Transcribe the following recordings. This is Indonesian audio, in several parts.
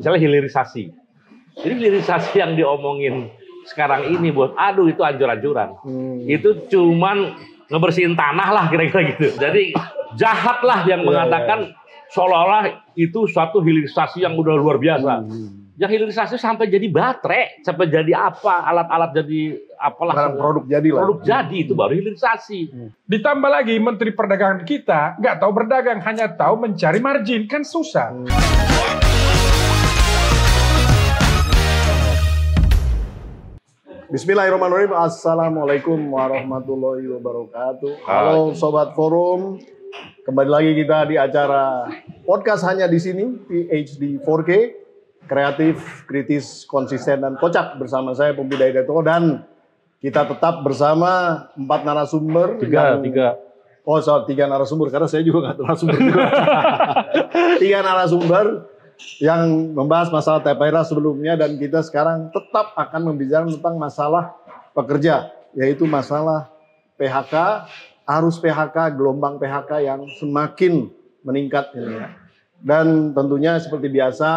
misalnya hilirisasi. Jadi hilirisasi yang diomongin sekarang ini aduh itu ancur-ancuran. Itu cuman ngebersihin tanah lah kira-kira gitu. Jadi jahat lah yang mengatakan seolah-olah itu suatu hilirisasi yang udah luar biasa. Yang hilirisasi sampai jadi baterai, sampai jadi apa, alat-alat jadi apalah. Produk jadi lah. Produk jadi, itu baru hilirisasi. Ditambah lagi Menteri Perdagangan kita nggak tahu berdagang, hanya tahu mencari margin, kan susah. Bismillahirrahmanirrahim. Assalamualaikum warahmatullahi wabarakatuh. Halo Sobat Forum, kembali lagi kita di acara podcast hanya di sini, PhD 4K. Kreatif, kritis, konsisten, dan kocak bersama saya Pembi Daito, dan kita tetap bersama 4 narasumber. Tiga. Oh, soal 3 narasumber karena saya juga nggak narasumber juga. 3 narasumber yang membahas masalah TPRA sebelumnya, dan kita sekarang tetap akan membicarakan tentang masalah pekerja, yaitu masalah PHK, arus PHK, gelombang PHK yang semakin meningkat ini ya. Dan tentunya seperti biasa,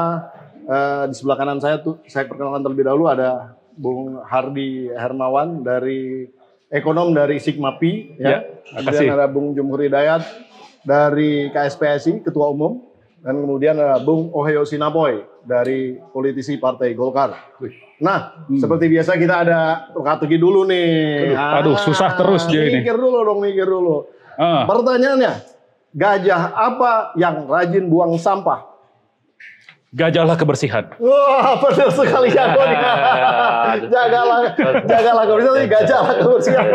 di sebelah kanan saya perkenalkan terlebih dahulu ada Bung Hardi Hermawan dari ekonom dari Sigmapi, ya. Kemudian ada Bung Jumhur Hidayat dari KSPSI, Ketua Umum, dan kemudian ada Bung Oheo Sinapoy dari politisi Partai Golkar. Nah, seperti biasa kita ada teka-teki dulu nih. Aduh, susah terus dia ini. Mikir dulu. Pertanyaannya, gajah apa yang rajin buang sampah? Gajahlah kebersihan. Wah, benar sekali jago nih. Jagalah kebersihan, gajahlah kebersihan.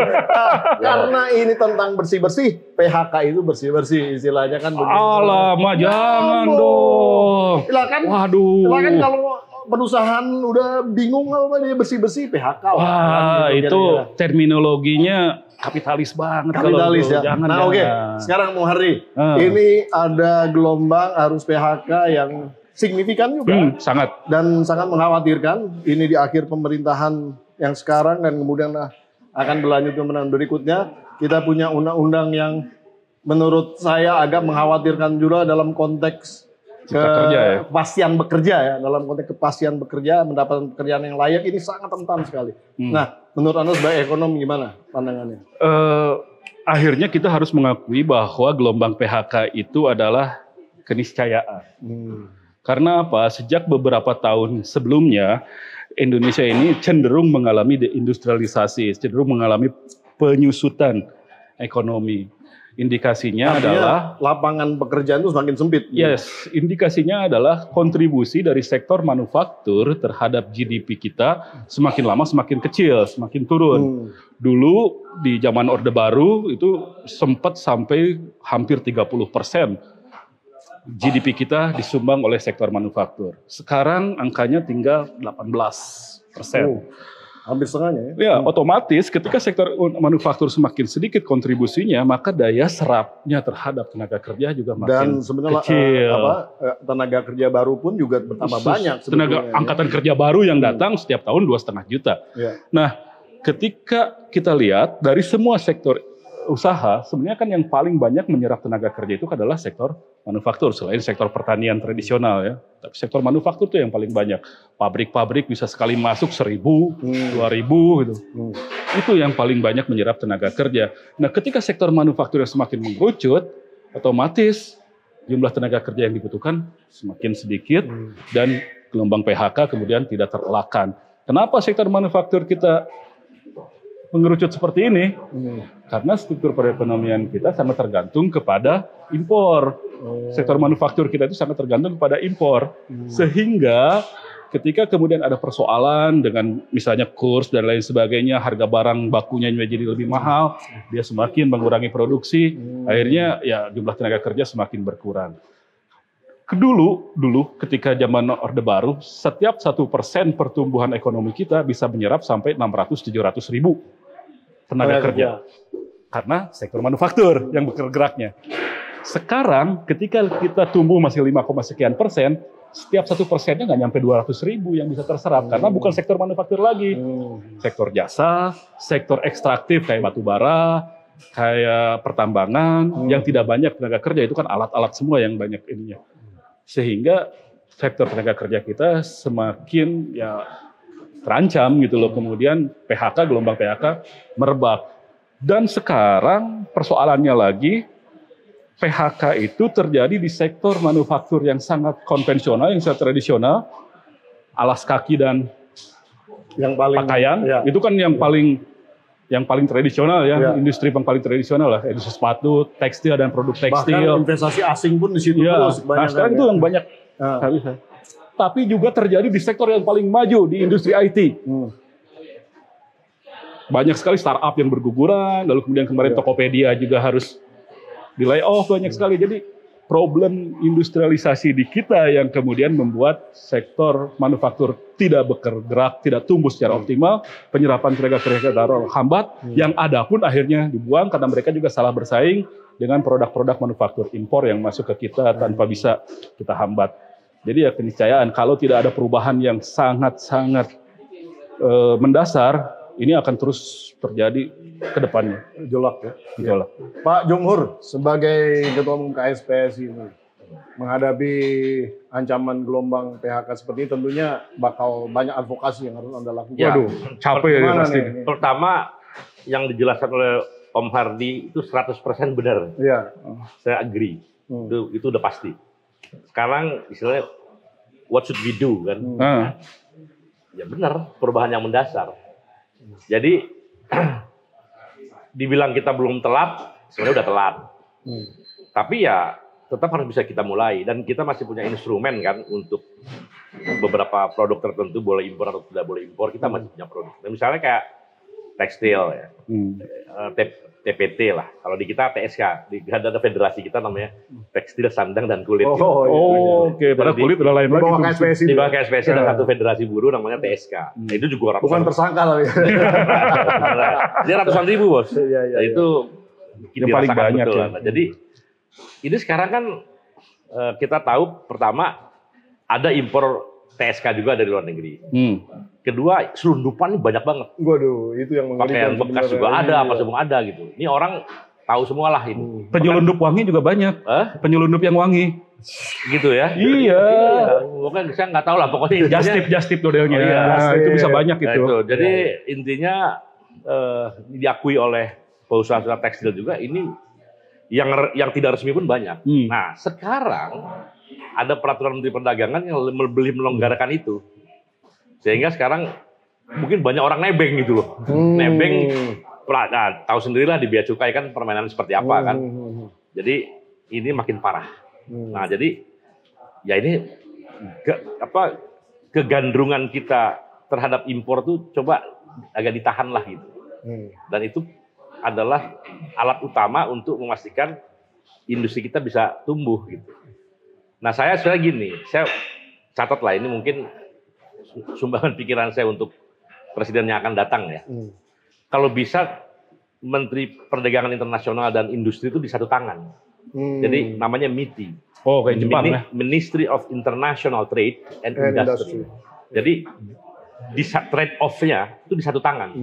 Karena ini tentang bersih-bersih, PHK itu bersih-bersih istilahnya kan begitu. Alamak, jangan dong. Silakan. Waduh. Silakan kalau perusahaan udah bingung apa dia bersih-bersih, PHK. Wah, gitu, itu terminologinya kapitalis banget. Kapitalis kalau ya. Jangan, nah, oke. Sekarang Bung Hardi, ini ada gelombang arus PHK yang signifikan juga, sangat, dan sangat mengkhawatirkan. Ini di akhir pemerintahan yang sekarang, dan kemudian akan berlanjut ke pemerintahan berikutnya. Kita punya undang-undang yang menurut saya agak mengkhawatirkan juga dalam konteks kepastian bekerja ya. Dalam konteks kepastian bekerja, mendapatkan pekerjaan yang layak, ini sangat rentan sekali. Nah, menurut Anda sebagai ekonom gimana pandangannya? Akhirnya kita harus mengakui bahwa gelombang PHK itu adalah keniscayaan. Karena apa? Sejak beberapa tahun sebelumnya, Indonesia ini cenderung mengalami deindustrialisasi, cenderung mengalami penyusutan ekonomi. Indikasinya adalah lapangan pekerjaan itu semakin sempit. Yes, indikasinya adalah kontribusi dari sektor manufaktur terhadap GDP kita semakin lama semakin kecil, semakin turun. Dulu di zaman Orde Baru itu sempat sampai hampir 30%. GDP kita disumbang oleh sektor manufaktur. Sekarang angkanya tinggal 18%. Hampir setengahnya ya? Ya, otomatis ketika sektor manufaktur semakin sedikit kontribusinya, maka daya serapnya terhadap tenaga kerja juga makin kecil. Tenaga kerja baru pun juga bertambah banyak. Angkatan kerja baru yang datang setiap tahun 2,5 juta. Nah, ketika kita lihat dari semua sektor usaha, sebenarnya kan yang paling banyak menyerap tenaga kerja itu adalah sektor manufaktur, selain sektor pertanian tradisional ya. Tapi sektor manufaktur itu yang paling banyak. Pabrik-pabrik bisa sekali masuk 1.000, 2.000 gitu. Itu yang paling banyak menyerap tenaga kerja. Nah, ketika sektor manufaktur yang semakin mengerucut, otomatis jumlah tenaga kerja yang dibutuhkan semakin sedikit, dan gelombang PHK kemudian tidak terelakkan. Kenapa sektor manufaktur kita mengerucut seperti ini? Karena struktur perekonomian kita sangat tergantung kepada impor. Sektor manufaktur kita itu sangat tergantung kepada impor. Sehingga ketika kemudian ada persoalan dengan misalnya kurs dan lain sebagainya, harga barang bakunya jadi lebih mahal, dia semakin mengurangi produksi, akhirnya ya jumlah tenaga kerja semakin berkurang. Dulu ketika zaman Orde Baru, setiap 1% pertumbuhan ekonomi kita bisa menyerap sampai 600-700 ribu tenaga kerja. Karena sektor manufaktur yang bergeraknya. Sekarang ketika kita tumbuh masih 5, sekian persen, setiap 1%-nya nggak nyampe 200 ribu yang bisa terserap. Karena bukan sektor manufaktur lagi. Sektor jasa, sektor ekstraktif kayak batu bara, kayak pertambangan, yang tidak banyak tenaga kerja, itu kan alat-alat semua yang banyak ininya. Sehingga sektor tenaga kerja kita semakin ya terancam gitu loh. Kemudian gelombang PHK merebak. Dan sekarang persoalannya lagi, PHK itu terjadi di sektor manufaktur yang sangat konvensional, yang sangat tradisional, alas kaki dan yang paling pakaian. Ya. Itu kan yang paling tradisional ya, industri yang paling tradisional lah, industri sepatu, tekstil dan produk tekstil. Bahkan investasi asing pun di situ ya. terus. Nah sekarang itu yang banyak. Tapi juga terjadi di sektor yang paling maju, di industri IT. Banyak sekali startup yang berguguran, lalu kemudian kemarin Tokopedia juga harus di layoff banyak sekali. Jadi problem industrialisasi di kita yang kemudian membuat sektor manufaktur tidak bergerak, tidak tumbuh secara optimal, penyerapan tenaga kerja hambat, yang ada pun akhirnya dibuang karena mereka juga salah bersaing dengan produk-produk manufaktur impor yang masuk ke kita tanpa bisa kita hambat. Jadi ya keniscayaan kalau tidak ada perubahan yang sangat-sangat mendasar, ini akan terus terjadi ke depannya. Gejolak ya. Gejolak. Pak Junghur, sebagai Ketua Umum KSPSI ini, menghadapi ancaman gelombang PHK seperti ini tentunya bakal banyak advokasi yang harus Anda lakukan. Ya, Waduh, capek ya pasti. Pertama, yang dijelaskan oleh Om Hardy itu 100% benar. Iya. Saya agree. Itu udah pasti. Sekarang istilahnya what should we do kan? Ya benar, perubahan yang mendasar. Jadi dibilang kita belum telat, sebenarnya udah telat. Tapi ya tetap harus bisa kita mulai, dan kita masih punya instrumen kan untuk beberapa produk tertentu boleh impor atau tidak boleh impor, kita masih punya produk. Nah, misalnya kayak tekstil ya, TPT lah. Kalau di kita TSK, ada federasi kita namanya Tekstil Sandang dan Kulit. Oke. Padahal kulit udah lain lagi. KSPSI. Di bawah KSPSI ada satu federasi buruh namanya TSK. Nah, itu juga ratusan. Bukan tersangka tapi. Dia ratusan ribu bos. Iya. Itu yang paling banyak betul. ya. Nah, jadi ini sekarang kan kita tahu pertama ada impor TSK juga dari luar negeri. Kedua, selundupan ini banyak banget. Waduh, itu yang pakaian bekas juga ada, apa semua ada gitu. Ini orang tahu semua lah ini. Penyelundup wangi juga banyak. Penyelundup yang wangi. Gitu ya? Iya. Pokoknya saya nggak tahu lah. Pokoknya just tip modelnya. Itu bisa banyak itu. Jadi intinya diakui oleh pengusaha tekstil juga ini yang tidak resmi pun banyak. Nah sekarang ada peraturan Menteri Perdagangan yang lebih melonggarkan itu. Sehingga sekarang mungkin banyak orang nebeng gitu loh. Nebeng, nah, tahu sendirilah di bea cukai kan permainan seperti apa kan. Jadi ini makin parah. Nah jadi ya ini kegandrungan kita terhadap impor tuh coba agak ditahan lah gitu. Dan itu adalah alat utama untuk memastikan industri kita bisa tumbuh gitu. Nah saya sebenarnya gini, saya catat lah ini mungkin sumbangan pikiran saya untuk presiden yang akan datang ya. Kalau bisa Menteri Perdagangan Internasional dan Industri itu di satu tangan. Jadi namanya MITI. Oh, kayak Jepang ya. Ministry of International Trade and Industry. Jadi di trade off-nya itu di satu tangan.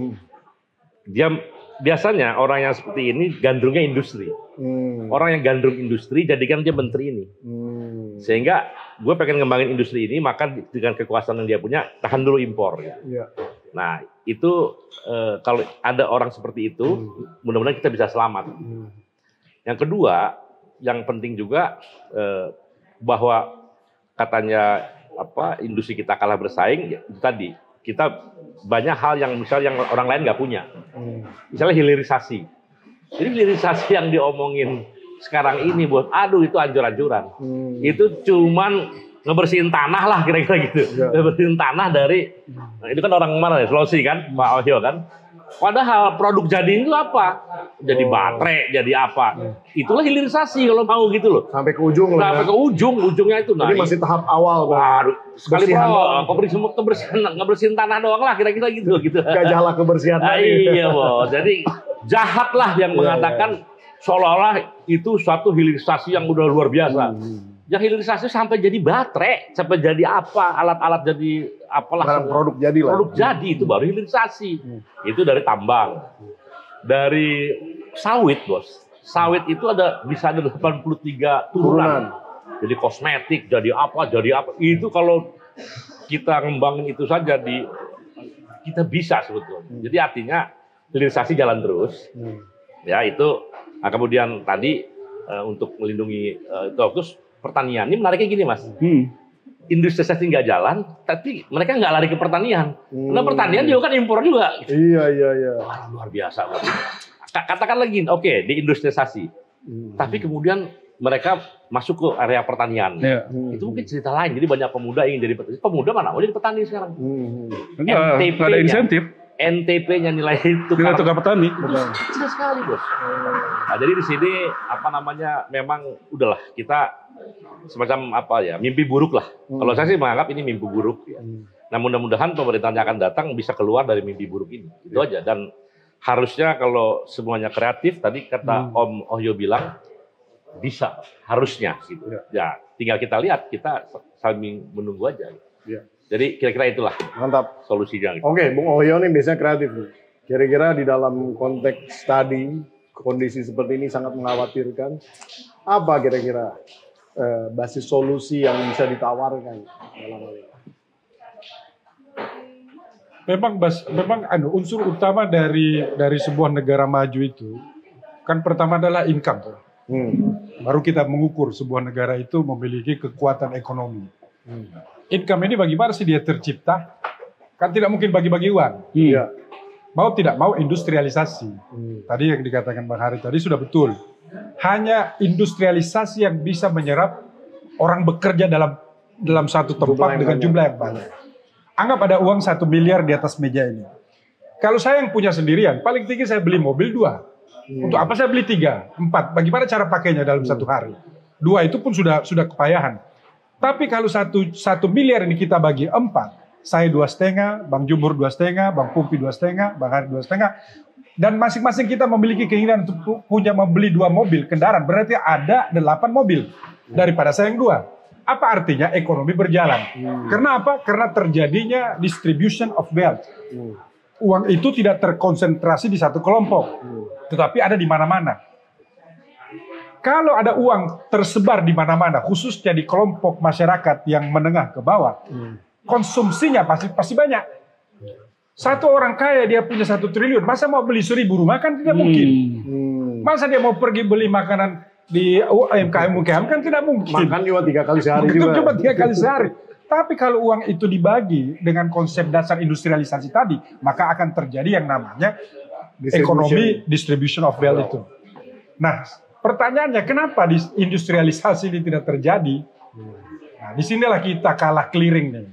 Dia biasanya orang yang seperti ini gandrungnya industri. Orang yang gandrung industri jadikan dia menteri ini. Sehingga gue pengen ngembangin industri ini, maka dengan kekuasaan yang dia punya tahan dulu impor. Nah itu kalau ada orang seperti itu, mudah-mudahan kita bisa selamat. Yang kedua, yang penting juga bahwa katanya industri kita kalah bersaing, ya, itu tadi kita banyak hal yang misalnya yang orang lain nggak punya. Misalnya hilirisasi. Jadi hilirisasi yang diomongin sekarang ini aduh itu anjur-anjuran. Itu cuman ngebersihin tanah lah kira-kira gitu. Ngebersihin tanah dari, nah, itu kan orang mana ya, Sulawesi kan, Pak Ohio kan. Padahal produk jadi itu apa? Jadi baterai, jadi apa? Itulah hilirisasi kalau mau gitu loh. Sampai ke ujung lah. Sampai ke ujungnya itu. Jadi masih tahap awal. Waduh, sekali kebersihan tanah doang lah kira-kira gitu. Gajahlah kebersihan tadi. Iya bos. Jadi jahat lah yang mengatakan seolah-olah itu suatu hilirisasi yang udah luar biasa. Yang hilirisasi sampai jadi baterai, sampai jadi apa, alat-alat jadi apalah. Produk jadi lah. Produk jadi itu baru hilirisasi. Itu dari tambang. Dari sawit bos. Sawit itu bisa ada 83 turunan. jadi kosmetik, jadi apa. Itu kalau kita ngembangin itu saja kita bisa sebetulnya. Jadi artinya hilirisasi jalan terus. Ya itu. Nah, kemudian tadi untuk melindungi terus pertanian ini menariknya gini Mas. Industri nggak jalan, tapi mereka nggak lari ke pertanian. Karena pertanian juga kan impor juga. Iya. Wah, luar biasa. Katakan lagi, oke, di industrialisasi. Tapi kemudian mereka masuk ke area pertanian. Itu mungkin cerita lain. Jadi banyak pemuda ingin jadi petani. Pemuda mana mau jadi petani sekarang? Nggak ada insentif. NTP-nya nilai Nilai tukar petani. Kecil sekali, Bos. Nah, jadi di sini memang udahlah kita semacam mimpi buruk lah. Kalau saya sih menganggap ini mimpi buruk ya. Nah, mudah-mudahan pemerintahan yang akan datang bisa keluar dari mimpi buruk ini. Itu aja. Dan harusnya kalau semuanya kreatif, tadi kata Om Ohyo bilang bisa, harusnya gitu. Ya, tinggal kita lihat, kita sambil menunggu aja. Ya. Jadi kira-kira itulah mantap solusinya. Gitu. Oke, Bung Ohyo ini biasanya kreatif. Kira-kira di dalam konteks tadi kondisi seperti ini sangat mengkhawatirkan. Apa kira-kira basis solusi yang bisa ditawarkan dalam hal ini? Memang unsur utama dari sebuah negara maju itu kan pertama adalah income. Baru kita mengukur sebuah negara itu memiliki kekuatan ekonomi. Income ini bagaimana sih dia tercipta? Kan tidak mungkin bagi-bagi uang. Mau tidak mau industrialisasi. Tadi yang dikatakan Bang Hari tadi sudah betul. Hanya industrialisasi yang bisa menyerap orang bekerja dalam satu tempat dengan jumlah yang banyak. Anggap ada uang 1 miliar di atas meja ini. Kalau saya yang punya sendirian, paling tinggi saya beli mobil 2. Untuk apa saya beli 3, 4? Bagaimana cara pakainya dalam 1 hari? 2 itu pun sudah kepayahan. Tapi kalau 1 miliar ini kita bagi 4, saya 2,5, Bang Jumhur 2,5, Bang Pumpi 2,5, Bang Hari 2,5, dan masing-masing kita memiliki keinginan untuk membeli 2 mobil kendaraan, berarti ada 8 mobil daripada saya yang 2. Apa artinya ekonomi berjalan? Karena apa? Karena terjadinya distribution of wealth. Uang itu tidak terkonsentrasi di satu kelompok, tetapi ada di mana-mana. Kalau ada uang tersebar di mana-mana, khususnya di kelompok masyarakat yang menengah ke bawah, konsumsinya pasti banyak. Satu orang kaya dia punya 1 triliun, masa mau beli 1000 rumah kan tidak mungkin. Masa dia mau pergi beli makanan di UMKM kan tidak mungkin. Makan cuma 3 kali sehari juga. Cuma 3 kali sehari. Tapi kalau uang itu dibagi dengan konsep dasar industrialisasi tadi, maka akan terjadi yang namanya ekonomi distribution of wealth itu. Nah, pertanyaannya kenapa industrialisasi ini tidak terjadi? Nah, disinilah kita kalah clearing nih.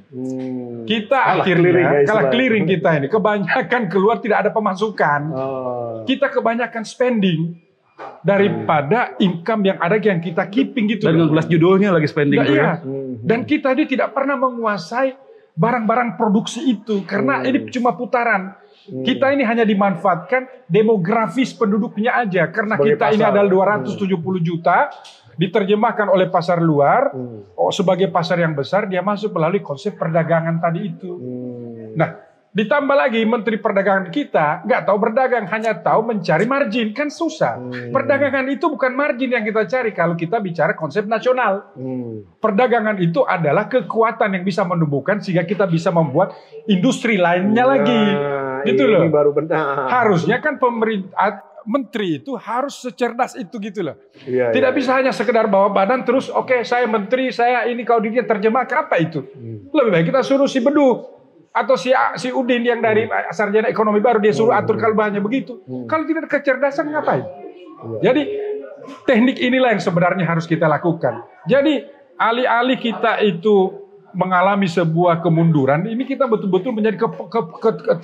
Kita akhirnya kalah clearing kita ini. Kebanyakan keluar tidak ada pemasukan. Kita kebanyakan spending daripada income yang ada yang kita keeping gitu. Dan 16 judulnya lagi spending tuh ya. Dan kita ini tidak pernah menguasai barang-barang produksi itu karena ini cuma putaran. Kita ini hanya dimanfaatkan demografis penduduknya aja karena sebagai kita pasar. Ini adalah 270 juta diterjemahkan oleh pasar luar sebagai pasar yang besar, dia masuk melalui konsep perdagangan tadi itu. Nah, ditambah lagi Menteri Perdagangan kita nggak tahu berdagang, hanya tahu mencari margin, kan susah. Perdagangan itu bukan margin yang kita cari kalau kita bicara konsep nasional. Perdagangan itu adalah kekuatan yang bisa menumbuhkan sehingga kita bisa membuat industri lainnya lagi. Gitu loh. Ini baru benar. Harusnya kan pemerintah menteri itu harus secerdas itu gitu loh. Tidak bisa hanya sekedar bawa badan terus oke, saya menteri, saya ini kalau dia terjemah apa itu? Lebih baik kita suruh si Bedu atau si Udin yang dari sarjana ekonomi baru dia suruh atur kalau bahannya begitu. Kalau tidak ada kecerdasan ngapain? Jadi teknik inilah yang sebenarnya harus kita lakukan. Jadi alih-alih kita itu mengalami sebuah kemunduran, ini kita betul-betul menjadi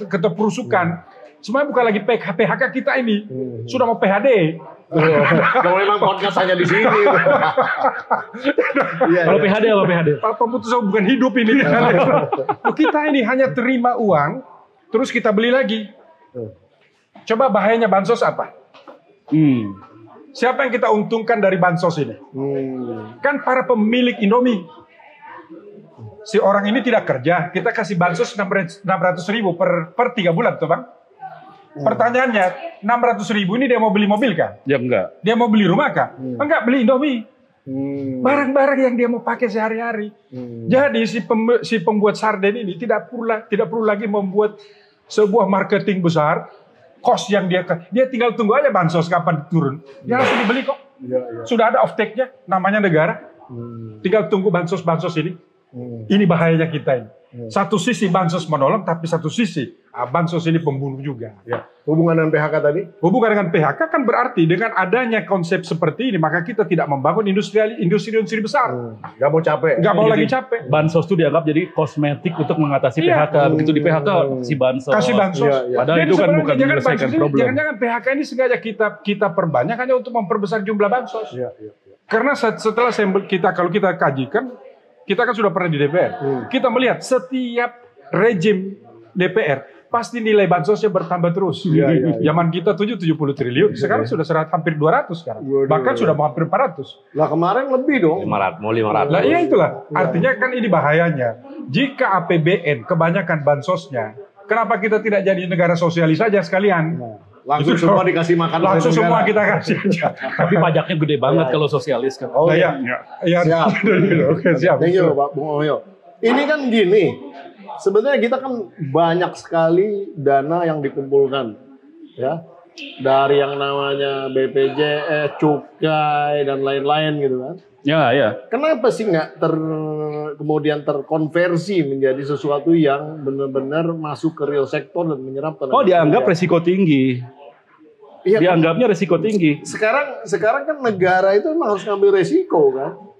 keterpurusukan. Semuanya bukan lagi PHK kita ini, sudah mau PHD. Kalau memang podcast hanya di sini. Kalau PHD apa PHD? Pemutusan bukan hidup ini. Kita ini hanya terima uang, terus kita beli lagi. Coba bahayanya bansos apa? Siapa yang kita untungkan dari bansos ini? Kan para pemilik Indomie. Si orang ini tidak kerja, kita kasih bansos 600.000 per 3 bulan, tuh Bang. Pertanyaannya, 600.000 ini dia mau beli mobil kan? Ya enggak. Dia mau beli rumah kan? Enggak, beli Indomie. Barang-barang yang dia mau pakai sehari-hari. Jadi si pembuat sarden ini tidak perlu lagi membuat sebuah marketing besar, cost yang dia tinggal tunggu aja bansos kapan turun. Dia langsung dibeli kok. Sudah ada off-take-nya, namanya negara. Tinggal tunggu bansos-bansos ini. Ini bahayanya kita ini. Satu sisi bansos menolong, tapi satu sisi bansos ini pembunuh juga. Ya. Hubungan dengan PHK tadi? Hubungan dengan PHK kan berarti dengan adanya konsep seperti ini, maka kita tidak membangun industri besar. Gak mau capek. Gak mau lagi capek. Bansos itu dianggap jadi kosmetik untuk mengatasi PHK. Begitu di PHK, kasih bansos. Kasih bansos. Padahal itu kan bukan menyelesaikan problem. Jangan-jangan PHK ini sengaja kita perbanyak hanya untuk memperbesar jumlah bansos. Karena setelah kalau kita kajikan, kita kan sudah pernah di DPR. Kita melihat setiap rejim DPR pasti nilai bansosnya bertambah terus. Zaman kita 70 triliun, sekarang sudah hampir 200 sekarang. Bahkan sudah hampir 400. Lah kemarin lebih dong. 500, mau 500. Lah iya itulah. Artinya kan ini bahayanya. Jika APBN kebanyakan bansosnya, kenapa kita tidak jadi negara sosialis saja sekalian? Langsung semua dikasih makan. Langsung semua kita kasih. Tapi pajaknya gede banget kalau sosialis kan. Oh iya. Siap. Oke, siap. Thank you Pak Bung Oyo. Ini kan gini, sebenarnya kita kan banyak sekali dana yang dikumpulkan, ya, dari yang namanya BPJS, cukai dan lain-lain gitu kan. Ya. Kenapa sih nggak kemudian terkonversi menjadi sesuatu yang benar-benar masuk ke real sektor dan menyerap tenaga? Oh, dianggap resiko tinggi. Iya, Dianggapnya resiko tinggi. Sekarang kan negara itu memang harus ngambil resiko kan.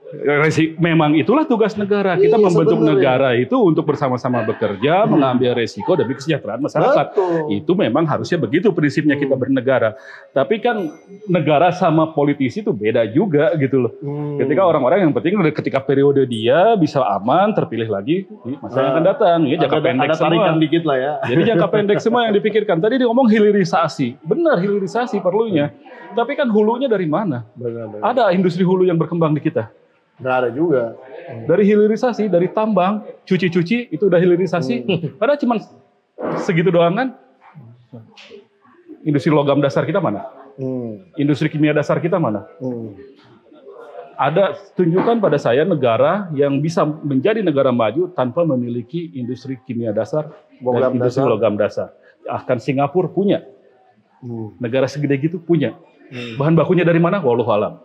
Memang itulah tugas negara. Kita membentuk sebenarnya negara itu untuk bersama-sama bekerja, mengambil resiko demi kesejahteraan masyarakat. Betul. Itu memang harusnya begitu prinsipnya kita bernegara. Tapi kan negara sama politisi itu beda juga gitu loh. Ketika orang-orang yang penting ketika periode dia bisa aman, terpilih lagi di masa yang akan datang. Ya, jangka pendek ada tarikan semua. dikit lah ya. Jadi jangka pendek semua yang dipikirkan. Tadi dia ngomong hilirisasi. Benar, hilirisasi perlunya. Tapi kan hulunya dari mana? Benar. Ada industri hulu yang berkembang di kita. Nggak ada juga. Dari hilirisasi, dari tambang, cuci-cuci, itu udah hilirisasi. Padahal cuma segitu doang kan. Industri logam dasar kita mana? Industri kimia dasar kita mana? Ada tunjukkan pada saya negara yang bisa menjadi negara maju tanpa memiliki industri kimia dasar dan industri logam dasar. Akan Singapura punya. Negara segede gitu punya. Bahan bakunya dari mana? Wallahu alam.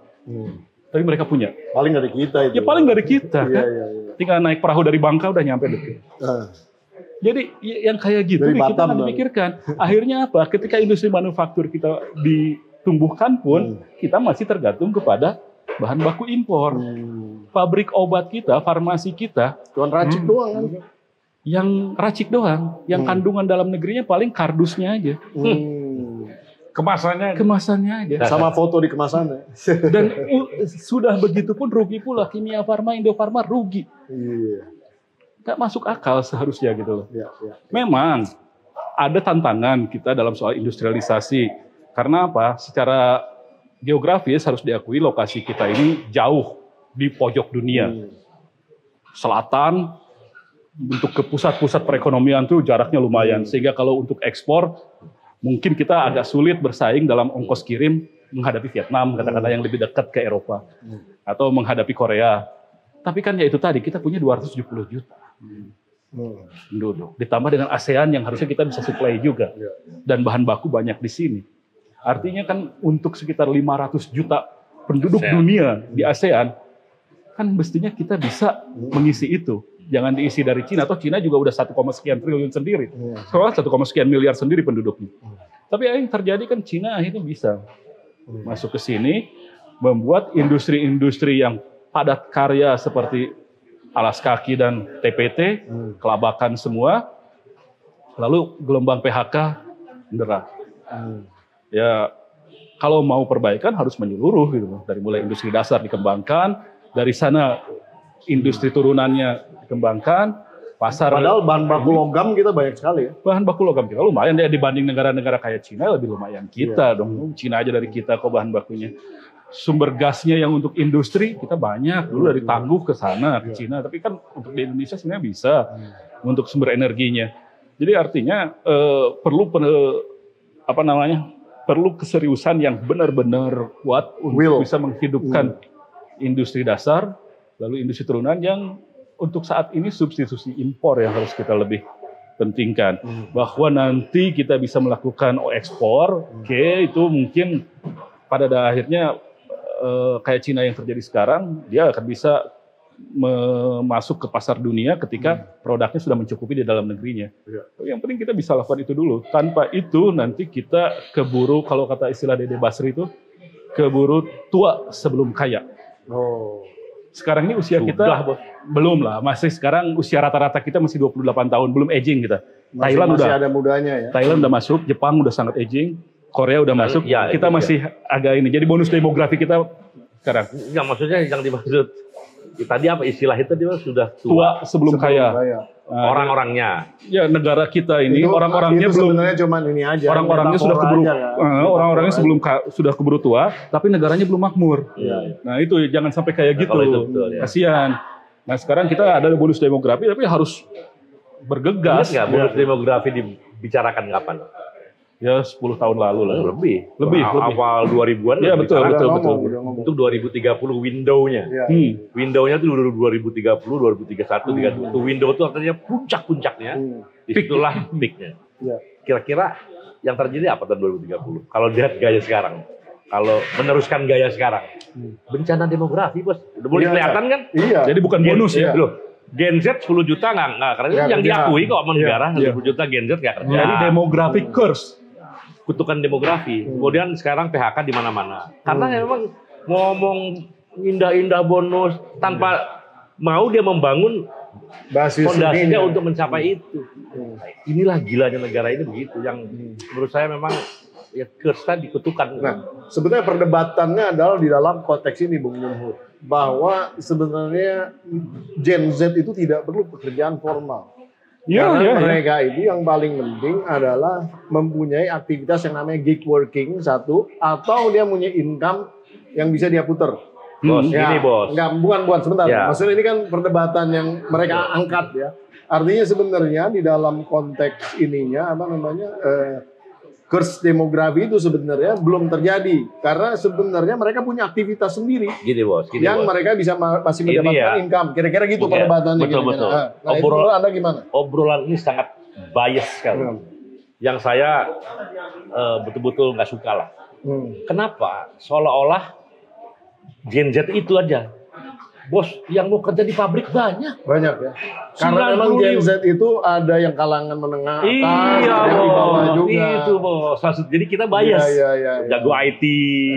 Tapi mereka punya. Paling dari kita itu. Ya paling dari kita. Iya. Tinggal naik perahu dari Bangka udah nyampe deket. Jadi yang kayak gitu Dari nih, kita Batam, nggak dipikirkan. Akhirnya apa? Ketika industri manufaktur kita ditumbuhkan pun, kita masih tergantung kepada bahan baku impor. Pabrik obat kita, farmasi kita, Cuman racik doang kan. yang racik doang. Yang kandungan dalam negerinya paling kardusnya aja. Kemasannya aja. Sama foto di kemasannya. Dan sudah begitu pun rugi pula. Kimia Farma, Indofarma rugi. Iya. Gak masuk akal seharusnya gitu loh. Iya. Memang ada tantangan kita dalam soal industrialisasi. Karena apa? Secara geografis harus diakui lokasi kita ini jauh di pojok dunia. Selatan, untuk ke pusat-pusat perekonomian tuh jaraknya lumayan. Sehingga kalau untuk ekspor, mungkin kita agak sulit bersaing dalam ongkos kirim menghadapi Vietnam, kata-kata yang lebih dekat ke Eropa. Atau menghadapi Korea. Tapi kan ya itu tadi, kita punya 270 juta penduduk. Ditambah dengan ASEAN yang harusnya kita bisa supply juga. Dan bahan baku banyak di sini. Artinya kan untuk sekitar 500 juta penduduk dunia di ASEAN, kan mestinya kita bisa mengisi itu. Jangan diisi dari Cina, atau Cina juga udah 1, sekian triliun sendiri. Soalnya 1, sekian miliar sendiri penduduknya. Tapi yang terjadi kan Cina akhirnya bisa masuk ke sini, membuat industri-industri yang padat karya seperti alas kaki dan TPT, kelabakan semua, lalu gelombang PHK menderah. Ya, kalau mau perbaikan harus menyeluruh gitu, dari mulai industri dasar dikembangkan, dari sana industri turunannya dikembangkan, pasar. Padahal bahan baku logam kita banyak sekali ya. Bahan baku logam kita lumayan ya, dibanding negara-negara kayak Cina lebih lumayan kita dong. Cina aja dari kita kok bahan bakunya. Sumber gasnya yang untuk industri kita banyak, dulu dari Tangguh ke sana ke Cina, tapi kan untuk di Indonesia sebenarnya bisa untuk sumber energinya. Jadi artinya perlu keseriusan yang benar-benar kuat untuk bisa menghidupkan industri dasar, lalu industri turunan yang untuk saat ini substitusi impor yang harus kita lebih pentingkan. Bahwa nanti kita bisa melakukan ekspor, itu mungkin pada akhirnya kayak Cina yang terjadi sekarang, dia akan bisa masuk ke pasar dunia ketika produknya sudah mencukupi di dalam negerinya. Yang penting kita bisa lakukan itu dulu. Tanpa itu nanti kita keburu, kalau kata istilah Dede Basri itu, keburu tua sebelum kaya. Sekarang ini usia kita belum lah, masih sekarang usia rata-rata kita masih 28 tahun, belum aging kita. Thailand masih udah ada mudanya ya. Thailand udah masuk, Jepang udah sangat aging, Korea udah masuk, kita masih agak ini. Jadi bonus demografi kita sekarang. Yang maksudnya yang dimaksud tadi apa istilah itu dia sudah tua sebelum kaya. Orang-orangnya. Ya negara kita ini orang-orangnya belum. Sebenarnya cuma ini aja. Orang-orangnya sudah keburu, orang-orangnya sudah keburu tua, tapi negaranya belum makmur. Nah itu jangan sampai kayak gitu. Kasihan. Nah sekarang kita ada bonus demografi, tapi harus bergegas. Ingat nggak bonus demografi dibicarakan kapan? Ya 10 tahun lalu lah. Lebih. Awal 2000-an. Ya betul. Untuk 2030 window-nya. Window-nya itu 2030, 2031, 2032. Itu window itu artinya puncak-puncaknya. Disitulah peak-nya. Kira-kira yang terjadi apa tahun 2030? Kalau lihat gaya sekarang. Kalau meneruskan gaya sekarang. Bencana demografi, Bos. Udah mulai kelihatan kan? Iya. Jadi bukan bonus ya. Loh. Gen Z 10 juta nggak karena yang diakui kok sama negara 10 juta Gen Z nggak kerja. Jadi demographic curse. Kutukan demografi. Kemudian sekarang PHK di mana-mana. Karena memang ngomong indah-indah bonus tanpa mau dia membangun fondasinya untuk mencapai itu. Inilah gilanya negara ini begitu. Yang menurut saya memang ya curse tadi kutukan. Nah, sebenarnya perdebatannya adalah di dalam konteks ini, Bung Luhut, bahwa sebenarnya Gen Z itu tidak perlu pekerjaan formal. Karena mereka itu yang paling penting adalah mempunyai aktivitas yang namanya gig working satu, atau dia punya income yang bisa dia puter. Bos, ini bos. Enggak, bukan sebentar. Maksudnya ini kan perdebatan yang mereka angkat ya. Artinya sebenarnya di dalam konteks ininya curse demografi itu sebenarnya belum terjadi karena sebenarnya mereka punya aktivitas sendiri yang mereka bisa masih mendapatkan income. Kira-kira gitu perdebatannya. Betul. Nah, obrolan Anda gimana? Obrolan ini sangat bias sekali. Yang saya betul-betul nggak suka lah. Kenapa? Seolah-olah Gen Z itu aja. Bos, yang mau kerja di pabrik banyak ya. Karena memang Gen Z itu ada yang kalangan menengah atas, ada yang di bawah juga. Itu bos. Jadi kita bias. Jago IT,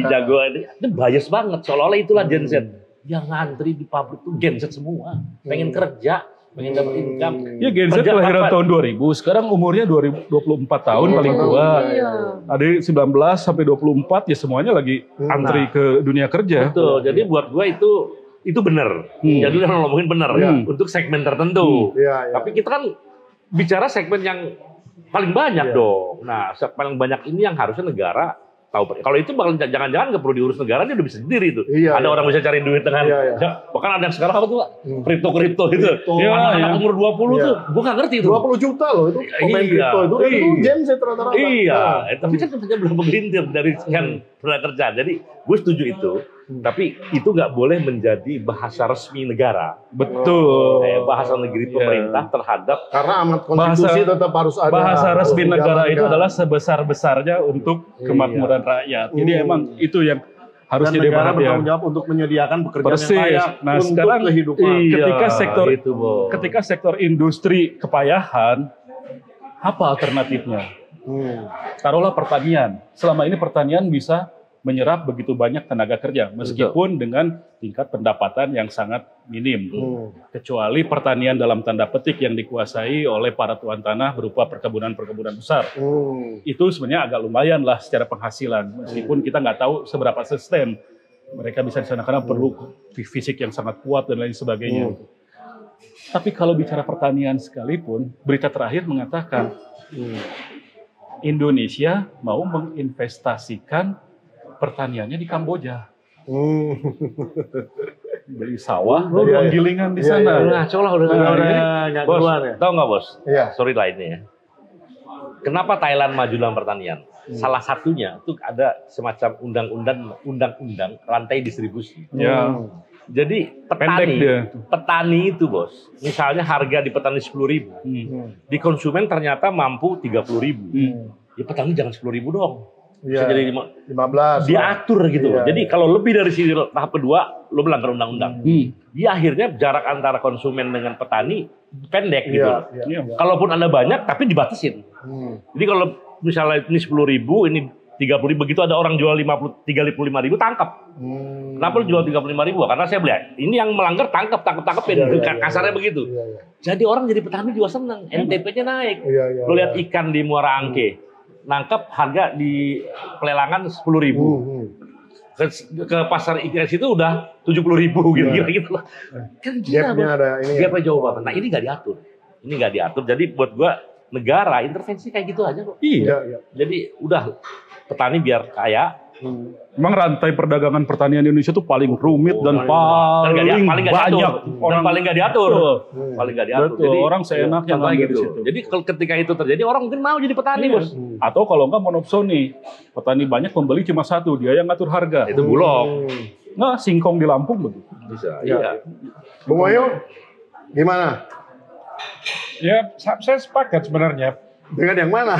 jago itu bias banget. Seolah-olah itulah Gen Z. Yang ngantri di pabrik tuh Gen Z semua. Pengen kerja, pengen dapat income. Ya Gen Z kelahiran tahun 2000, sekarang umurnya 24 tahun paling tua. Ada 19 sampai 24 ya semuanya lagi antri ke dunia kerja. Betul. Jadi buat gua itu benar. Jadi udah ngomongin benar untuk segmen tertentu. Tapi kita kan bicara segmen yang paling banyak dong. Nah, paling banyak ini yang harusnya negara tahu. Kalau itu bakal jangan-jangan nggak perlu diurus negara, dia udah bisa sendiri tuh. Ada orang bisa cari duit dengan bahkan ada yang sekarang apa tuh, kripto itu. Anak umur 20 tuh, gua nggak ngerti itu. 20 juta loh itu pemain kripto itu kan itu Gen Z rata-rata. Tapi kan hanya belum bergelintir dari sekian tenaga kerja. Jadi gue setuju itu. Tapi itu nggak boleh menjadi bahasa resmi negara. Betul. Bahasa negeri pemerintah terhadap karena amat konstitusi tetap harus ada. Bahasa resmi negara itu adalah sebesar-besarnya untuk kemakmuran rakyat. Jadi emang itu yang harus jadi negara perhatian. bertanggung jawab untuk menyediakan pekerjaan yang layak untuk sekarang kehidupan. Ketika sektor industri kepayahan, apa alternatifnya? Taruhlah pertanian. Selama ini pertanian bisa menyerap begitu banyak tenaga kerja, meskipun dengan tingkat pendapatan yang sangat minim. Kecuali pertanian dalam tanda petik yang dikuasai oleh para tuan tanah berupa perkebunan-perkebunan besar. Itu sebenarnya agak lumayan lah secara penghasilan, meskipun kita nggak tahu seberapa sustain mereka bisa di sana karena perlu fisik yang sangat kuat dan lain sebagainya. Tapi kalau bicara pertanian sekalipun, berita terakhir mengatakan Indonesia mau menginvestasikan pertaniannya di Kamboja. Beli sawah, gilingan di sana. Ngaco lah udah nggak keluar ya. Tahu nggak bos? Sorry lah ini ya. Kenapa Thailand maju dalam pertanian? Salah satunya itu ada semacam undang-undang rantai distribusi. Jadi Pendek dia. petani itu bos, misalnya harga di petani 10.000, di konsumen ternyata mampu 30.000. Ya petani jangan 10.000 dong. Bisa jadi 15. diatur gitu loh. Iya, Jadi kalau lebih dari sini tahap kedua, lo melanggar undang-undang. Dia akhirnya jarak antara konsumen dengan petani pendek gitu. Iya, loh. iya. Kalaupun ada banyak, tapi dibatasin. Jadi kalau misalnya ini 10.000, ini 30.000, begitu ada orang jual 35.000, tangkap. Kenapa lu jual 35.000? Karena saya beli. Ini yang melanggar tangkapin. Kasarnya begitu. Jadi orang jadi petani juga seneng. NTP-nya naik. Lo lihat ikan di Muara Angke. Nangkep harga di pelelangan 10.000. Ke pasar ikan situ udah 70.000 kira-kira gitu loh. Kan gila, Gapnya ada ini. Gapnya jauh banget. Nah ini nggak diatur. Jadi buat gua negara intervensi kayak gitu aja kok. Iya. Jadi udah petani biar kaya. Memang rantai perdagangan pertanian di Indonesia itu paling rumit dan paling banyak orang paling nggak diatur. Paling nggak diatur. Betul, orang seenaknya contohnya ngambil gitu. di situ. Jadi ketika itu terjadi orang mungkin mau jadi petani, Bos. Atau kalau enggak monopsoni, petani banyak pembeli cuma satu, dia yang ngatur harga. Itu Bulog. Nah, singkong di Lampung begitu. Bisa. Iya. Bung Wahyu, gimana? Ya, saya sepakat sebenarnya Dengan yang mana?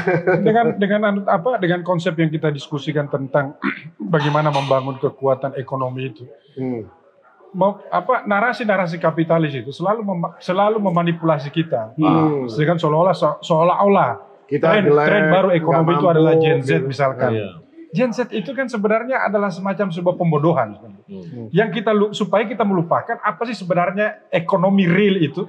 dengan konsep yang kita diskusikan tentang bagaimana membangun kekuatan ekonomi itu. Narasi-narasi kapitalis itu selalu memanipulasi kita. Sedangkan seolah-olah tren baru ekonomi itu adalah Gen Z misalkan. Gen Z itu kan sebenarnya adalah semacam sebuah pembodohan. Yang supaya kita melupakan apa sih sebenarnya ekonomi real itu.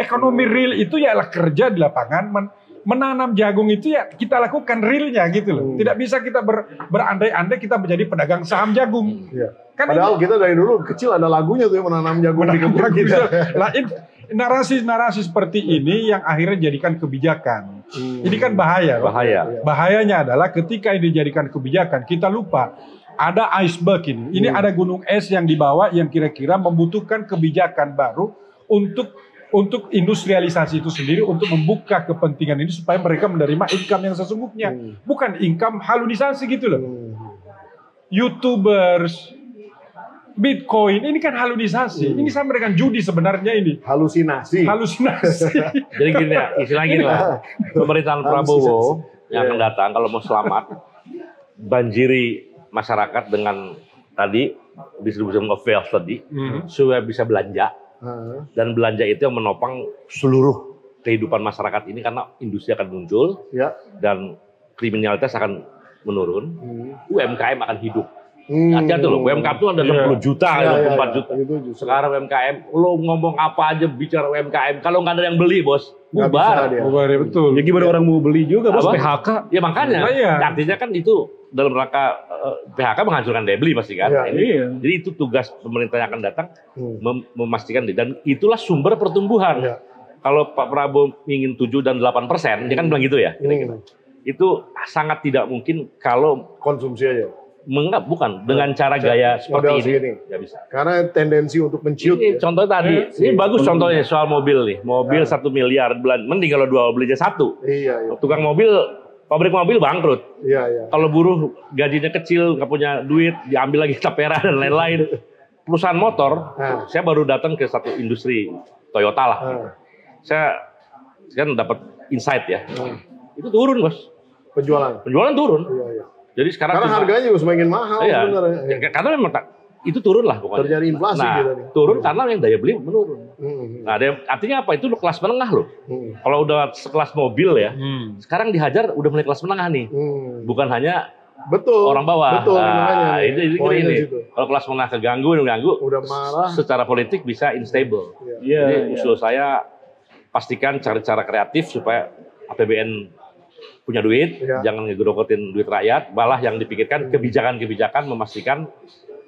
Ekonomi real itu ialah kerja di lapangan, menanam jagung itu ya kita lakukan realnya gitu loh. Tidak bisa kita berandai-andai kita menjadi pedagang saham jagung. Kan Padahal kita dari dulu kecil ada lagunya tuh yang menanam jagung di kebun kita. Narasi-narasi seperti ini yang akhirnya jadikan kebijakan. Ini kan bahaya. Bahayanya adalah ketika ini dijadikan kebijakan, kita lupa ada iceberg ini. Ini ada gunung es yang di bawah yang kira-kira membutuhkan kebijakan baru untuk industrialisasi itu sendiri, untuk membuka kepentingan ini supaya mereka menerima income yang sesungguhnya. Bukan income halunisasi gitu loh. YouTubers, Bitcoin, ini kan halunisasi. Ini sama dengan judi sebenarnya ini. Halusinasi. Jadi gini ya, istilahnya gini lah. Pemerintahan Prabowo yang akan datang, kalau mau selamat, banjiri masyarakat dengan tadi, distribution of wealth tadi, supaya bisa belanja. Dan belanja itu yang menopang seluruh kehidupan masyarakat ini karena industri akan muncul dan kriminalitas akan menurun, UMKM akan hidup. Hati-hati loh, UMKM itu ada 60 juta, 64 juta. Sekarang UMKM, lo ngomong apa aja bicara UMKM, kalau nggak ada yang beli bos, bubar. Betul. Ya gimana orang mau beli juga bos, PHK. Ya makanya, artinya kan itu dalam rangka PHK menghancurkan daya beli pasti kan. Jadi itu tugas pemerintah yang akan datang memastikan dan itulah sumber pertumbuhan. Kalau Pak Prabowo ingin 7 dan 8%, dia kan bilang gitu ya. Itu sangat tidak mungkin kalau konsumsi aja. Bukan dengan cara gaya seperti ini. Nggak bisa. Karena tendensi untuk menciut. Ini contoh tadi, ini bagus contohnya soal mobil nih. Mobil 1 miliar bulan, mending kalau 2 beli aja 1. Tukang mobil, pabrik mobil bangkrut. Kalau buruh gajinya kecil, nggak punya duit, diambil lagi tapera dan lain-lain. Perusahaan motor, saya baru datang ke satu industri Toyota lah. Saya kan dapat insight ya. Itu turun bos. Penjualan turun. Jadi sekarang karena harganya juga semakin mahal sebenarnya. Karena memang itu turun lah pokoknya. Terjadi inflasi gitu. Turun karena yang daya beli menurun. Nah, artinya apa? Itu kelas menengah loh. Kalau udah sekelas mobil ya, sekarang dihajar udah mulai kelas menengah nih. Bukan hanya orang bawah. Nah, ini. Kalau kelas menengah keganggu, udah marah. Secara politik bisa unstable. Jadi usul saya pastikan cari cara kreatif supaya APBN punya duit, jangan ngegerokotin duit rakyat, malah yang dipikirkan kebijakan-kebijakan memastikan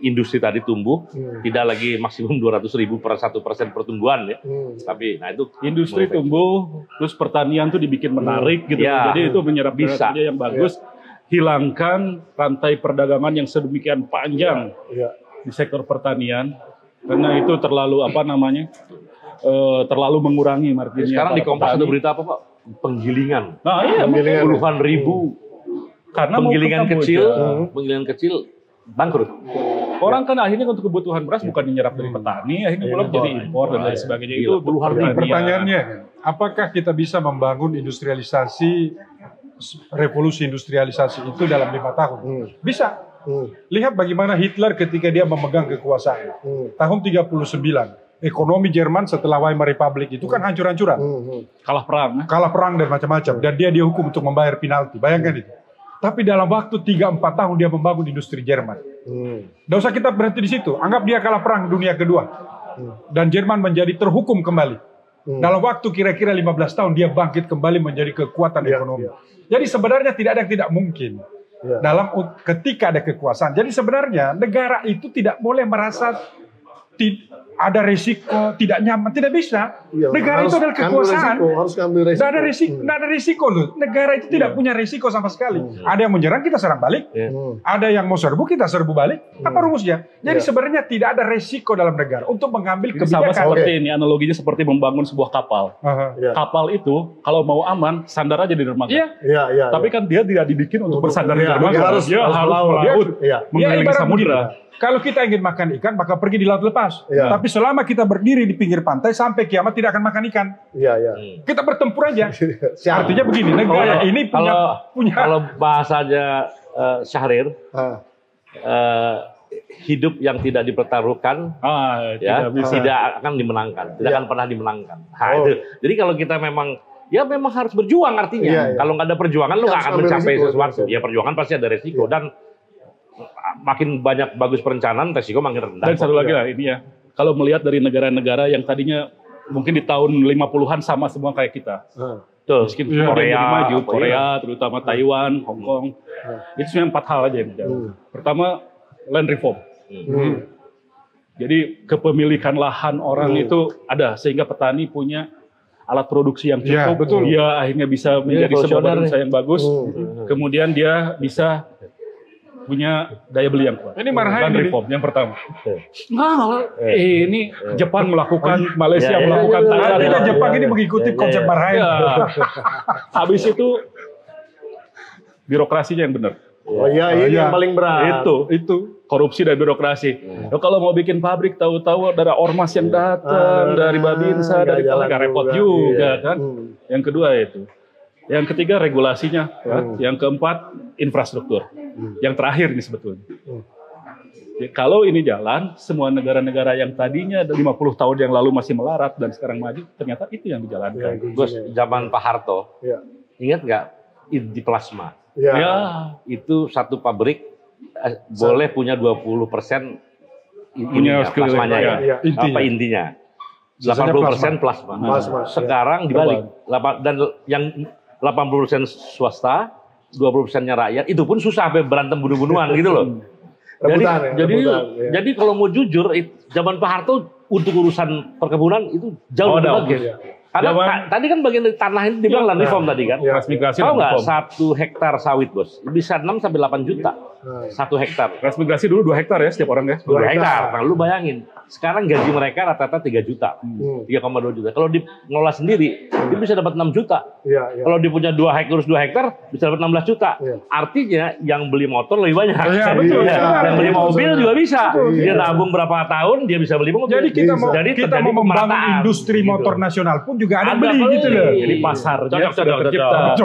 industri tadi tumbuh, tidak lagi maksimum 200.000 per 1% pertumbuhan ya. Tapi nah itu industri tumbuh, terus pertanian tuh dibikin menarik gitu. Jadi itu menyerap bisa yang bagus. Hilangkan rantai perdagangan yang sedemikian panjang di sektor pertanian, karena itu terlalu terlalu mengurangi marginnya. Sekarang di Kompas ada berita apa Pak? Penggilingan. Nah iya, puluhan ribu. Karena penggilingan kecil bangkrut. Orang kan akhirnya untuk kebutuhan beras bukan dinyerap dari petani, akhirnya pulang jadi impor dan lain sebagainya. Itu puluhan ribu. Pertanyaannya, apakah kita bisa membangun industrialisasi, revolusi industrialisasi itu dalam 5 tahun? Bisa. Lihat bagaimana Hitler ketika dia memegang kekuasaan. Tahun 39, ekonomi Jerman setelah Weimar Republic itu kan hancur-hancuran. Kalah perang. Kalah perang dan macam-macam. Dan dia dihukum untuk membayar penalti. Bayangkan itu. Tapi dalam waktu 3-4 tahun dia membangun industri Jerman. Tidak usah kita berhenti di situ. Anggap dia kalah perang dunia kedua. Dan Jerman menjadi terhukum kembali. Dalam waktu kira-kira 15 tahun dia bangkit kembali menjadi kekuatan ekonomi. Jadi sebenarnya tidak ada yang tidak mungkin. Dalam ketika ada kekuasaan. Jadi sebenarnya negara itu tidak boleh merasa ada risiko, tidak nyaman, tidak bisa. Negara itu adalah kekuasaan. Harus ambil risiko. Tidak ada risiko loh. Negara itu tidak punya risiko sama sekali. Ada yang menyerang, kita serang balik. Ada yang mau serbu, kita serbu balik. Apa rumusnya? Jadi sebenarnya tidak ada risiko dalam negara untuk mengambil kebijakan. Sama seperti ini, analoginya seperti membangun sebuah kapal. Kapal itu kalau mau aman, sandar aja di dermaga. Tapi kan dia tidak dibikin untuk bersandar di dermaga. Dia harus melaut, mengelilingi samudra. Kalau kita ingin makan ikan, maka pergi di laut lepas. Tapi selama kita berdiri di pinggir pantai, sampai kiamat tidak akan makan ikan. Kita bertempur aja. Artinya begini, negara ini punya... Kalau bahasanya Syahrir, hidup yang tidak dipertaruhkan, tidak akan dimenangkan. Tidak akan pernah dimenangkan. Itu. Jadi kalau kita memang harus berjuang artinya. Kalau nggak ada perjuangan, lu nggak akan mencapai sesuatu. Ya perjuangan pasti ada resiko. Dan makin banyak bagus perencanaan, resiko makin rendah. Dan satu lagi lah ini ya, kalau melihat dari negara-negara yang tadinya mungkin di tahun 50-an sama semua kayak kita. Meskipun Korea, terutama Taiwan, Hong Kong, itu cuma 4 hal aja yang berjalan. Pertama, land reform. Jadi kepemilikan lahan orang itu ada, sehingga petani punya alat produksi yang cukup. Dia akhirnya bisa menjadi sebuah badan usaha yang bagus. Kemudian dia bisa punya daya beli yang kuat. Ini marahan reform yang pertama. Ini Jepang melakukan, Malaysia melakukan, artinya Jepang ini mengikuti konsep marahan. Habis itu birokrasinya yang benar. Ini yang paling berat. Itu korupsi dan birokrasi. Kalau mau bikin pabrik, tahu-tahu ada ormas yang datang dari Babinsa, dari Tenaga, repot juga kan. Yang kedua itu. Yang ketiga regulasinya, yang keempat infrastruktur. Yang terakhir nih sebetulnya. Kalau ini jalan, semua negara-negara yang tadinya 50 tahun yang lalu masih melarat dan sekarang maju, ternyata itu yang dijalankan. Gus, zaman Pak Harto, ingat nggak di plasma? Itu satu pabrik boleh punya 20% plasmanya intinya. 80% plasma. Sekarang dibalik. Dan yang 80% swasta, 20%-nya rakyat, itu pun susah sampai berantem bunuh-bunuhan gitu loh. Jadi kalau mau jujur, zaman Pak Harto untuk urusan perkebunan itu jauh lebih bagus. Karena tadi kan bagian dari tanah itu dibilang land reform tadi kan. Tahu nggak 1 hektar sawit bos bisa 6 sampai 8 juta 1 hektar. Transmigrasi dulu 2 hektar ya setiap orang ya. 2 hektar. Nah lu bayangin sekarang gaji mereka rata-rata 3 juta, 3,2 juta. Kalau dikelola sendiri dia bisa dapat 6 juta. Kalau dia punya 2 hektar, urus 2 hektar bisa dapat 16 juta. Artinya yang beli motor lebih banyak. Yang beli mobil juga bisa. Dia nabung berapa tahun dia bisa beli mobil. Jadi kita mau membangun industri motor nasional pun juga ada beli gitu loh. Jadi pasarnya sudah tercipta.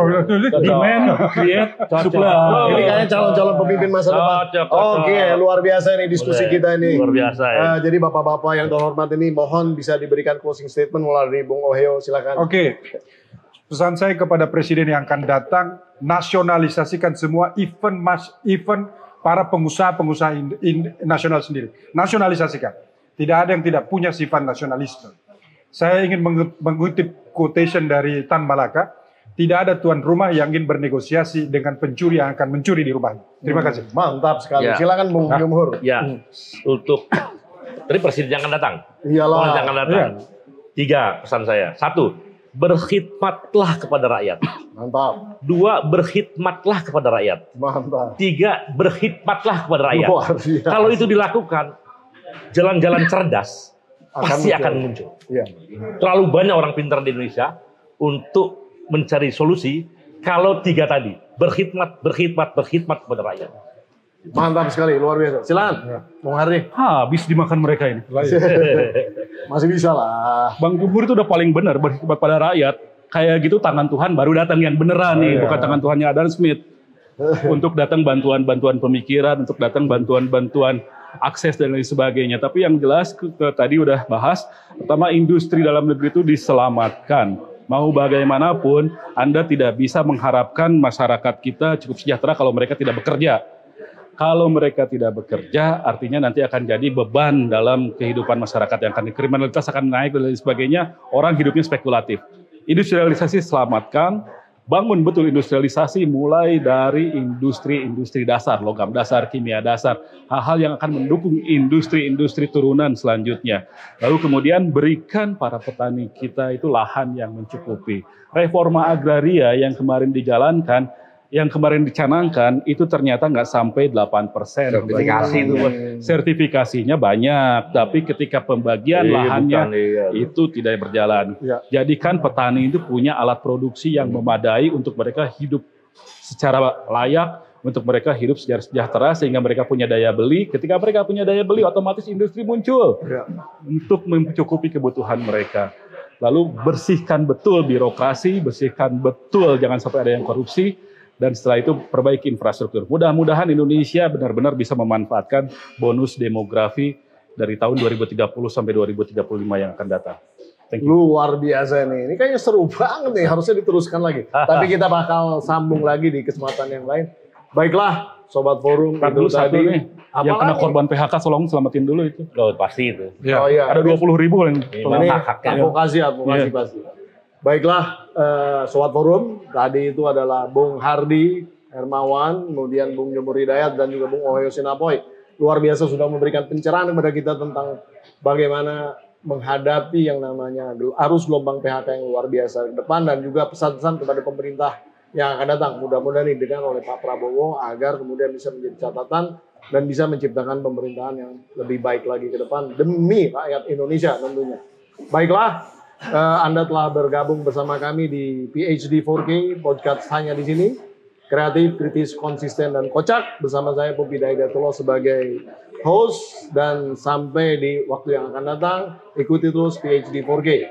Demand, create, supply. Ini kayaknya calon-calon pemimpin masa depan. Oke, luar biasa ini diskusi kita ini. Luar biasa ya. Jadi bapak-bapak yang terhormat ini mohon bisa diberikan closing statement melalui Bung Oheo, silakan. Oke. Pesan saya kepada presiden yang akan datang, nasionalisasikan semua event para pengusaha-pengusaha nasional sendiri. Nasionalisasikan. Tidak ada yang tidak punya sifat nasionalisme. Saya ingin mengutip quotation dari Tan Malaka, tidak ada tuan rumah yang ingin bernegosiasi dengan pencuri yang akan mencuri di rumahnya. Terima kasih. Mantap sekali. Silakan Bung Jumhur. Untuk tadi presiden yang akan datang. Iyalah. Yang akan datang. 3 pesan saya. 1, berkhidmatlah kepada rakyat. Mantap. 2, berkhidmatlah kepada rakyat. Mantap. 3, berkhidmatlah kepada rakyat. Kalau itu dilakukan, jalan-jalan cerdas pasti akan muncul. Terlalu banyak orang pintar di Indonesia untuk mencari solusi kalau 3 tadi, berkhidmat kepada rakyat. Mantap sekali, luar biasa. Silakan, Bung Hardi. Habis dimakan mereka ini. Masih bisa lah. Bang Jumhur itu udah paling benar berkhidmat pada rakyat. Kayak gitu tangan Tuhan baru datang yang beneran nih, bukan tangan Tuhannya Adam Smith. Untuk datang bantuan-bantuan pemikiran, untuk datang bantuan-bantuan akses dan lain sebagainya. Tapi yang jelas tadi udah bahas, pertama industri dalam negeri itu diselamatkan. Mau bagaimanapun, Anda tidak bisa mengharapkan masyarakat kita cukup sejahtera kalau mereka tidak bekerja. Kalau mereka tidak bekerja, artinya nanti akan jadi beban dalam kehidupan masyarakat yang akan kriminalitas akan naik dan lain sebagainya. Orang hidupnya spekulatif. Industrialisasi selamatkan, bangun betul industrialisasi mulai dari industri-industri dasar, logam dasar, kimia dasar, hal-hal yang akan mendukung industri-industri turunan selanjutnya. Lalu kemudian berikan para petani kita itu lahan yang mencukupi. Reforma agraria yang kemarin dijalankan, yang kemarin dicanangkan itu ternyata nggak sampai 8%. Sertifikasi itu, Bos. Sertifikasinya banyak, tapi ketika pembagian lahannya itu tidak berjalan. Jadikan petani itu punya alat produksi yang memadai untuk mereka hidup secara layak, untuk mereka hidup secara sejahtera sehingga mereka punya daya beli. Ketika mereka punya daya beli, otomatis industri muncul untuk mencukupi kebutuhan mereka. Lalu bersihkan betul birokrasi, bersihkan betul jangan sampai ada yang korupsi. Dan setelah itu perbaiki infrastruktur. Mudah-mudahan Indonesia benar-benar bisa memanfaatkan bonus demografi dari tahun 2030 sampai 2035 yang akan datang. Luar biasa nih. Ini kayaknya seru banget nih. Harusnya diteruskan lagi. Tapi kita bakal sambung lagi di kesempatan yang lain. Baiklah, Sobat Forum. Itu tadi nih, yang kena lagi? korban PHK, tolong selamatin dulu itu. Oh, pasti itu. Oh iya. Ada 20.000 yang Ini advokasi pasti. Baiklah, Sobat Forum, tadi itu adalah Bung Hardi Hermawan, kemudian Bung Jumhur Hidayat, dan juga Bung Oheo Sinapoy. Luar biasa sudah memberikan pencerahan kepada kita tentang bagaimana menghadapi yang namanya arus gelombang PHK yang luar biasa ke depan, dan juga pesan-pesan kepada pemerintah yang akan datang. Mudah-mudahan didengar oleh Pak Prabowo agar kemudian bisa menjadi catatan dan bisa menciptakan pemerintahan yang lebih baik lagi ke depan demi rakyat Indonesia tentunya. Baiklah. Anda telah bergabung bersama kami di PhD 4K podcast hanya di sini, kreatif, kritis, konsisten, dan kocak, bersama saya Poppy Daidatullah sebagai host, dan sampai di waktu yang akan datang ikuti terus PhD 4K.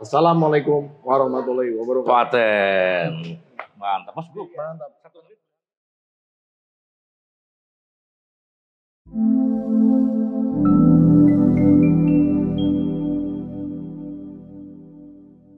Assalamualaikum warahmatullahi wabarakatuh. Paten. Mantap, Mas Bro. Mantap.